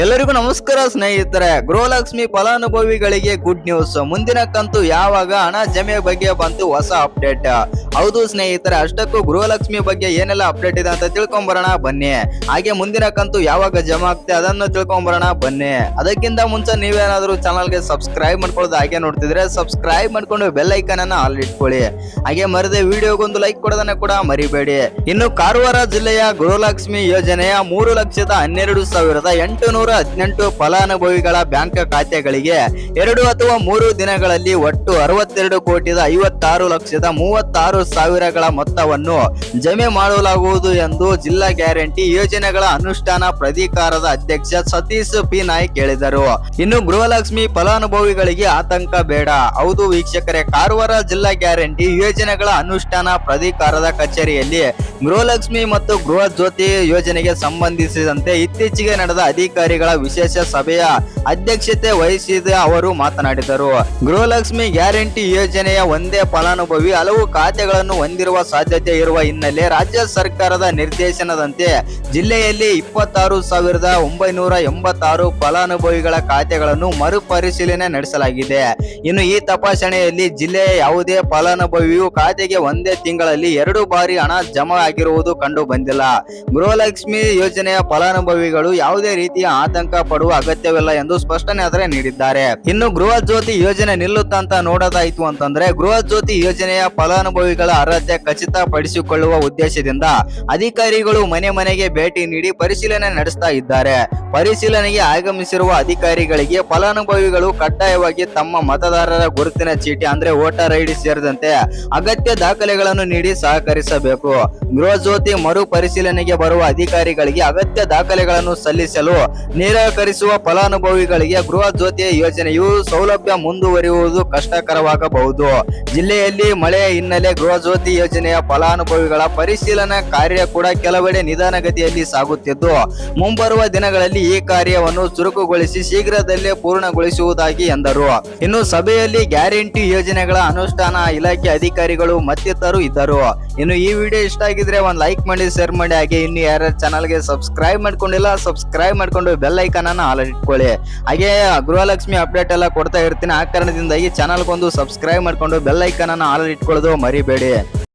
ಎಲ್ಲರಿಗೂ ನಮಸ್ಕಾರ ಸ್ನೇಹಿತರೆ. ಗೃಹಲಕ್ಷ್ಮಿ ಫಲಾನುಭವಿಗಳಿಗೆ ಗುಡ್ ನ್ಯೂಸ್. ಮುಂದಿನ ಕಂತು ಯಾವಾಗ ಹಣ ಜಮೆ ಬಗ್ಗೆ ಬಂತು ಹೊಸ ಅಪ್ಡೇಟ್. ಹೌದು ಸ್ನೇಹಿತರೆ, ಅಷ್ಟಕ್ಕೂ ಗೃಹಲಕ್ಷ್ಮಿ ಬಗ್ಗೆ ಏನೆಲ್ಲ ಅಪ್ಡೇಟ್ ಇದೆ ಅಂತ ತಿಳ್ಕೊಂಬರೋಣ ಬನ್ನಿ. ಹಾಗೆ ಮುಂದಿನ ಕಂತು ಯಾವಾಗ ಜಮಾ ಆಗ್ತದೆ ಅದನ್ನು ತಿಳ್ಕೊಂಬರೋಣ ಬನ್ನಿ. ಅದಕ್ಕಿಂತ ಮುಂಚೆ ನೀವೇನಾದ್ರೂ ಚಾನಲ್ಗೆ ಸಬ್ಸ್ಕ್ರೈಬ್ ಮಾಡ್ಕೊಳ್ಳೋದು ಹಾಗೆ ನೋಡ್ತಿದ್ರೆ ಸಬ್ಸ್ಕ್ರೈಬ್ ಮಾಡ್ಕೊಂಡು ಬೆಲ್ ಐಕನ್ ಅನ್ನ ಆಲ್ ಇಟ್ಕೊಳ್ಳಿ. ಹಾಗೆ ಮರದೆ ವಿಡಿಯೋಗೊಂದು ಲೈಕ್ ಕೊಡೋದನ್ನ ಕೂಡ ಮರಿಬೇಡಿ. ಇನ್ನು ಕಾರವಾರ ಜಿಲ್ಲೆಯ ಗೃಹಲಕ್ಷ್ಮಿ ಯೋಜನೆಯ 3,18,818 ಫಲಾನುಭವಿಗಳ ಬ್ಯಾಂಕ್ ಖಾತೆಗಳಿಗೆ 2 ಅಥವಾ 3 ದಿನಗಳಲ್ಲಿ ಒಟ್ಟು 62,56,36,36,000 ಮೊತ್ತವನ್ನು ಜಮೆ ಮಾಡಲಾಗುವುದು ಎಂದು ಜಿಲ್ಲಾ ಗ್ಯಾರಂಟಿ ಯೋಜನೆಗಳ ಅನುಷ್ಠಾನ ಪ್ರಾಧಿಕಾರದ ಅಧ್ಯಕ್ಷ ಸತೀಶ್ ಪಿ ನಾಯ್ಕ್ ಹೇಳಿದರು. ಇನ್ನು ಗೃಹಲಕ್ಷ್ಮಿ ಫಲಾನುಭವಿಗಳಿಗೆ ಆತಂಕ ಬೇಡ. ಹೌದು ವೀಕ್ಷಕರೇ, ಕಾರವಾರ ಜಿಲ್ಲಾ ಗ್ಯಾರಂಟಿ ಯೋಜನೆಗಳ ಅನುಷ್ಠಾನ ಪ್ರಾಧಿಕಾರದ ಕಚೇರಿಯಲ್ಲಿ ಗೃಹಲಕ್ಷ್ಮಿ ಮತ್ತು ಗೃಹ ಜ್ಯೋತಿ ಯೋಜನೆಗೆ ಸಂಬಂಧಿಸಿದಂತೆ ಇತ್ತೀಚೆಗೆ ನಡೆದ ಅಧಿಕಾರಿಗಳ ವಿಶೇಷ ಸಭೆಯ ಅಧ್ಯಕ್ಷತೆ ವಹಿಸಿದ ಅವರು ಮಾತನಾಡಿದರು. ಗೃಹಲಕ್ಷ್ಮಿ ಗ್ಯಾರಂಟಿ ಯೋಜನೆಯ ಒಂದೇ ಫಲಾನುಭವಿ ಹಲವು ಖಾತೆಗಳನ್ನು ಹೊಂದಿರುವ ಸಾಧ್ಯತೆ ಇರುವ ಹಿನ್ನೆಲೆ ರಾಜ್ಯ ಸರ್ಕಾರದ ನಿರ್ದೇಶನದಂತೆ ಜಿಲ್ಲೆಯಲ್ಲಿ 26,986 ಫಲಾನುಭವಿಗಳ ಖಾತೆಗಳನ್ನು ಮರುಪರಿಶೀಲನೆ ನಡೆಸಲಾಗಿದೆ. ಇನ್ನು ಈ ತಪಾಸಣೆಯಲ್ಲಿ ಜಿಲ್ಲೆಯ ಯಾವುದೇ ಫಲಾನುಭವಿಯು ಖಾತೆಗೆ ಒಂದೇ ತಿಂಗಳಲ್ಲಿ 2 ಬಾರಿ ಹಣ ಜಮಾ ಆಗಿರುವುದು ಕಂಡು ಬಂದಿಲ್ಲ. ಗೃಹಲಕ್ಷ್ಮಿ ಯೋಜನೆಯ ಫಲಾನುಭವಿಗಳು ಯಾವುದೇ ರೀತಿಯ ಆತಂಕ ಪಡುವ ಅಗತ್ಯವಿಲ್ಲ ಎಂದು ಸ್ಪಷ್ಟನೆ ಆದರೆ ನೀಡಿದ್ದಾರೆ. ಇನ್ನು ಗೃಹ ಜ್ಯೋತಿ ಯೋಜನೆ ನಿಲ್ಲುತ್ತಾ ಅಂತ ನೋಡೋದಾಯ್ತು ಅಂತಂದ್ರೆ, ಗೃಹ ಜ್ಯೋತಿ ಯೋಜನೆಯ ಫಲಾನುಭವಿಗಳ ಅರ್ಹತೆ ಖಚಿತಪಡಿಸಿಕೊಳ್ಳುವ ಉದ್ದೇಶದಿಂದ ಅಧಿಕಾರಿಗಳು ಮನೆ ಮನೆಗೆ ಭೇಟಿ ನೀಡಿ ಪರಿಶೀಲನೆ ನಡೆಸ್ತಾ ಇದ್ದಾರೆ. ಪರಿಶೀಲನೆಗೆ ಆಗಮಿಸಿರುವ ಅಧಿಕಾರಿಗಳಿಗೆ ಫಲಾನುಭವಿಗಳು ಕಡ್ಡಾಯವಾಗಿ ತಮ್ಮ ಮತದಾರರ ಗುರುತಿನ ಚೀಟಿ ಅಂದ್ರೆ ವೋಟರ್ ಐಡಿ ಸೇರಿದಂತೆ ಅಗತ್ಯ ದಾಖಲೆಗಳನ್ನು ನೀಡಿ ಸಹಕರಿಸಬೇಕು. ಗೃಹ ಜ್ಯೋತಿ ಮರು ಪರಿಶೀಲನೆಗೆ ಬರುವ ಅಧಿಕಾರಿಗಳಿಗೆ ಅಗತ್ಯ ದಾಖಲೆಗಳನ್ನು ಸಲ್ಲಿಸಲು ನಿರಾಕರಿಸುವ ಫಲಾನುಭವಿಗಳಿಗೆ ಗೃಹ ಜ್ಯೋತಿ ಯೋಜನೆಯು ಸೌಲಭ್ಯ ಮುಂದುವರಿಯುವುದು ಕಷ್ಟಕರವಾಗಬಹುದು. ಜಿಲ್ಲೆಯಲ್ಲಿ ಮಳೆಯ ಹಿನ್ನೆಲೆ ಗೃಹ ಜ್ಯೋತಿ ಯೋಜನೆಯ ಫಲಾನುಭವಿಗಳ ಪರಿಶೀಲನಾ ಕಾರ್ಯ ಕೂಡ ಕೆಲವೆಡೆ ನಿಧಾನಗತಿಯಲ್ಲಿ ಸಾಗುತ್ತಿದ್ದು, ಮುಂಬರುವ ದಿನಗಳಲ್ಲಿ ಈ ಕಾರ್ಯವನ್ನು ಚುರುಕುಗೊಳಿಸಿ ಶೀಘ್ರದಲ್ಲೇ ಪೂರ್ಣಗೊಳಿಸುವುದಾಗಿ ಎಂದರು. ಇನ್ನು ಸಭೆಯಲ್ಲಿ ಗ್ಯಾರಂಟಿ ಯೋಜನೆಗಳ ಅನುಷ್ಠಾನ ಇಲಾಖೆ ಅಧಿಕಾರಿಗಳು ಮತ್ತಿತರರು ಇದ್ದರು. ಇನ್ನು ಈ ವಿಡಿಯೋ ಇಷ್ಟ ಆಗಿದ್ರೆ ಒಂದು ಲೈಕ್ ಮಾಡಿ, ಶೇರ್ ಮಾಡಿ. ಹಾಗೆ ಇನ್ನು ಯಾರು ಚಾನಲ್ಗೆ ಸಬ್ಸ್ಕ್ರೈಬ್ ಮಾಡ್ಕೊಂಡಿಲ್ಲ ಸಬ್ಸ್ಕ್ರೈಬ್ ಮಾಡ್ಕೊಂಡು ಬೆಲ್ ಐಕಾನ್ ಅನ್ನ ಆಲ್ ಇಟ್ಕೊಳ್ಳಿ. ಹಾಗೆ ಗೃಹಲಕ್ಷ್ಮಿ ಅಪ್ಡೇಟ್ ಎಲ್ಲ ಕೊಡ್ತಾ ಇರ್ತೀನಿ. ಆ ಕಾರಣದಿಂದಾಗಿ ಚಾನಲ್ಗೊಂದು ಸಬ್ಸ್ಕ್ರೈಬ್ ಮಾಡ್ಕೊಂಡು ಬೆಲ್ ಐಕಾನ್ ಅನ್ನ ಆಲ್ ಇಟ್ಕೊಳ್ಳೋದು ಮರಿಬೇಡಿ.